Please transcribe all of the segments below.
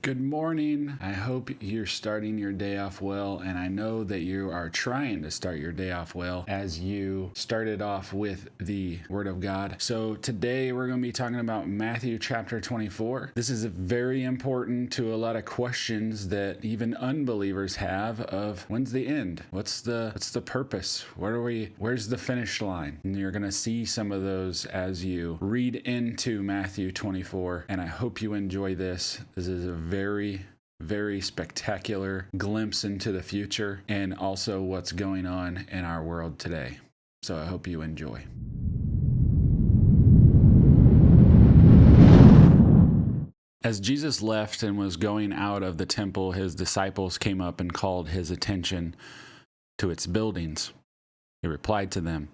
Good morning. I hope you're starting your day off well, and I know that you are trying to start your day off well as you started off with the Word of God. So today we're going to be talking about Matthew chapter 24. This is very important to a lot of questions that even unbelievers have of when's the end? What's the purpose? Where's the finish line? And you're going to see some of those as you read into Matthew 24, and I hope you enjoy this. This is a very spectacular glimpse into the future and also what's going on in our world today. So I hope you enjoy. As Jesus left and was going out of the temple, his disciples came up and called his attention to its buildings. He replied to them,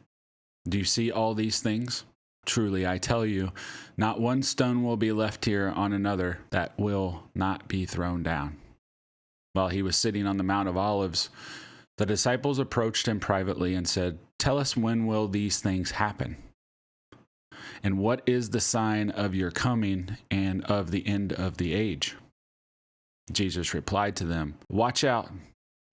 "Do you see all these things? Truly, I tell you, not one stone will be left here on another that will not be thrown down." While he was sitting on the Mount of Olives, the disciples approached him privately and said, "Tell us, when will these things happen? And what is the sign of your coming and of the end of the age?" Jesus replied to them, "Watch out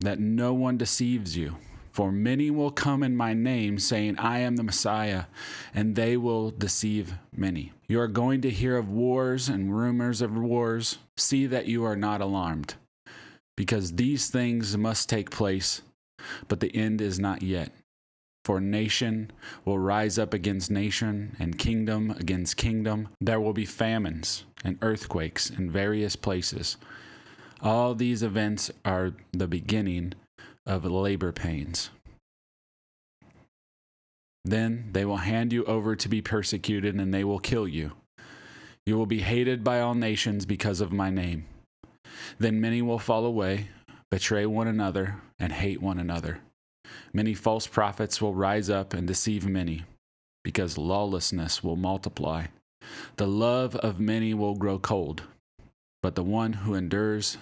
that no one deceives you. For many will come in my name, saying, 'I am the Messiah,' and they will deceive many. You are going to hear of wars and rumors of wars. See that you are not alarmed, because these things must take place, but the end is not yet. For nation will rise up against nation, and kingdom against kingdom. There will be famines and earthquakes in various places. All these events are the beginning of labor pains. Then they will hand you over to be persecuted, and they will kill you. You will be hated by all nations because of my name. Then many will fall away, betray one another, and hate one another. Many false prophets will rise up and deceive many, because lawlessness will multiply. The love of many will grow cold, but the one who endures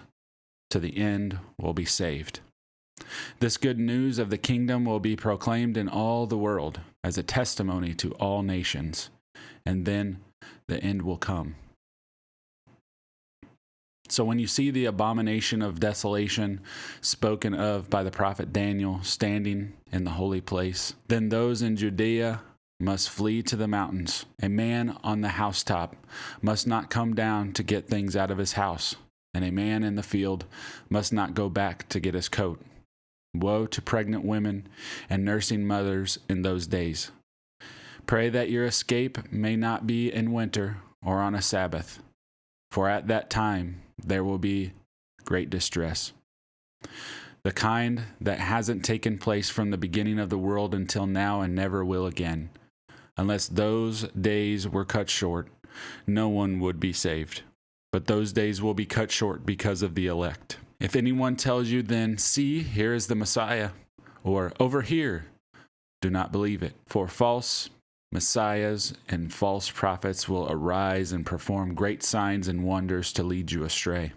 to the end will be saved. This good news of the kingdom will be proclaimed in all the world as a testimony to all nations, and then the end will come. So when you see the abomination of desolation spoken of by the prophet Daniel standing in the holy place, then those in Judea must flee to the mountains. A man on the housetop must not come down to get things out of his house, and a man in the field must not go back to get his coat. Woe to pregnant women and nursing mothers in those days. Pray that your escape may not be in winter or on a Sabbath, for at that time there will be great distress, the kind that hasn't taken place from the beginning of the world until now and never will again. Unless those days were cut short, no one would be saved. But those days will be cut short because of the elect. If anyone tells you then, 'See, here is the Messiah,' or 'Over here,' do not believe it. For false messiahs and false prophets will arise and perform great signs and wonders to lead you astray.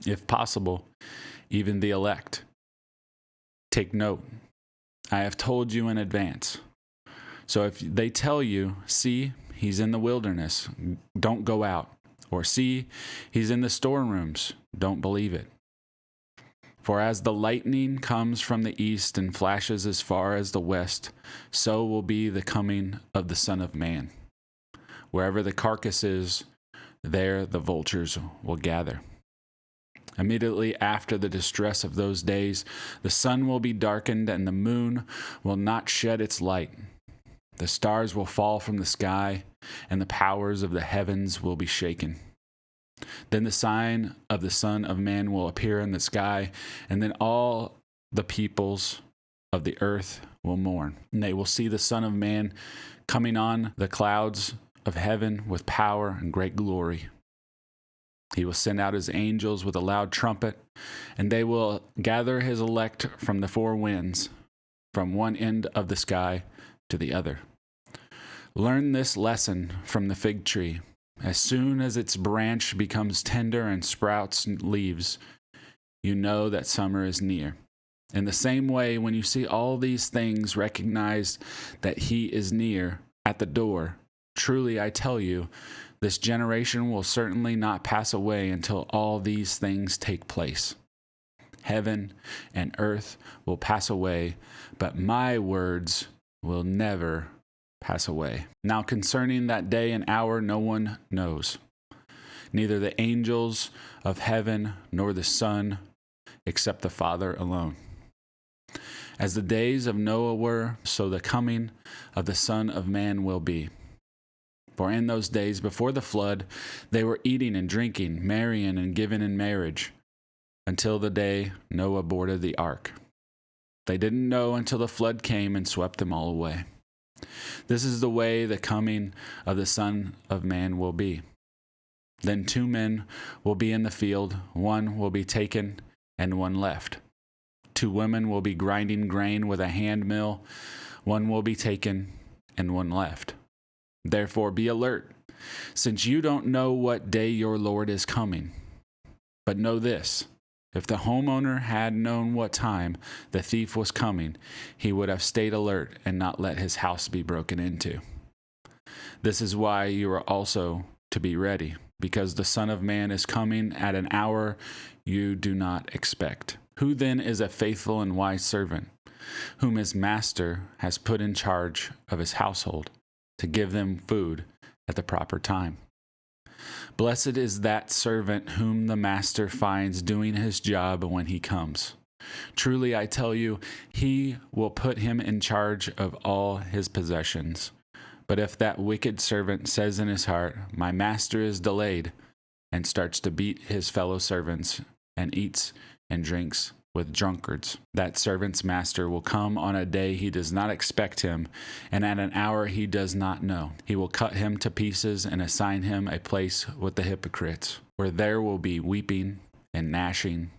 If possible, even the elect. Take note, I have told you in advance. So if they tell you, 'See, he's in the wilderness,' don't go out. Or 'See, he's in the storerooms,' don't believe it. For as the lightning comes from the east and flashes as far as the west, so will be the coming of the Son of Man. Wherever the carcass is, there the vultures will gather. Immediately after the distress of those days, the sun will be darkened, and the moon will not shed its light. The stars will fall from the sky, and the powers of the heavens will be shaken. Then the sign of the Son of Man will appear in the sky, and then all the peoples of the earth will mourn. And they will see the Son of Man coming on the clouds of heaven with power and great glory. He will send out his angels with a loud trumpet, and they will gather his elect from the four winds, from one end of the sky to the other. Learn this lesson from the fig tree. As soon as its branch becomes tender and sprouts leaves, you know that summer is near. In the same way, when you see all these things, recognize that he is near at the door. Truly, I tell you, This generation will certainly not pass away until all these things take place. Heaven and earth will pass away, but my words will never pass away. Now concerning that day and hour no one knows, neither the angels of heaven nor the Son, except the Father alone. As the days of Noah were, so the coming of the Son of Man will be. For in those days before the flood, they were eating and drinking, marrying and giving in marriage, until the day Noah boarded the ark. They didn't know until the flood came and swept them all away. This is the way the coming of the Son of Man will be. Then 2 men will be in the field, one will be taken and one left. 2 women will be grinding grain with a hand mill, one will be taken and one left. Therefore be alert, since you don't know what day your Lord is coming. But know this, if the homeowner had known what time the thief was coming, he would have stayed alert and not let his house be broken into. This is why you are also to be ready, because the Son of Man is coming at an hour you do not expect. Who then is a faithful and wise servant, whom his master has put in charge of his household, to give them food at the proper time? Blessed is that servant whom the master finds doing his job when he comes. Truly I tell you, he will put him in charge of all his possessions. But if that wicked servant says in his heart, my master is delayed, and starts to beat his fellow servants, and eats and drinks with drunkards, that servant's master will come on a day he does not expect him, and at an hour he does not know. He will cut him to pieces and assign him a place with the hypocrites, where there will be weeping and gnashing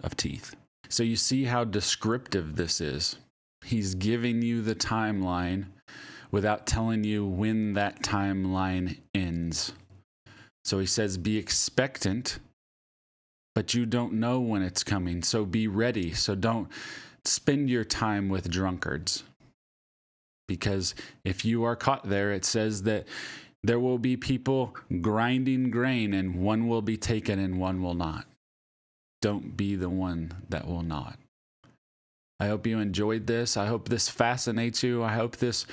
of teeth. So you see how descriptive this is. He's giving you the timeline without telling you when that timeline ends. So he says, be expectant, but you don't know when it's coming. So be ready. So don't spend your time with drunkards. Because if you are caught there, it says that there will be people grinding grain, and one will be taken and one will not. Don't be the one that will not. I hope you enjoyed this. I hope this fascinates you. I hope this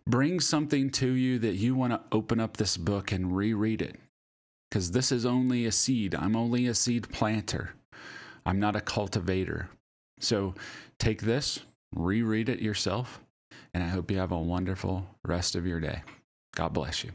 brings something to you that you want to open up this book and reread it. Because this is only a seed. I'm only a seed planter. I'm not a cultivator. So take this, reread it yourself, and I hope you have a wonderful rest of your day. God bless you.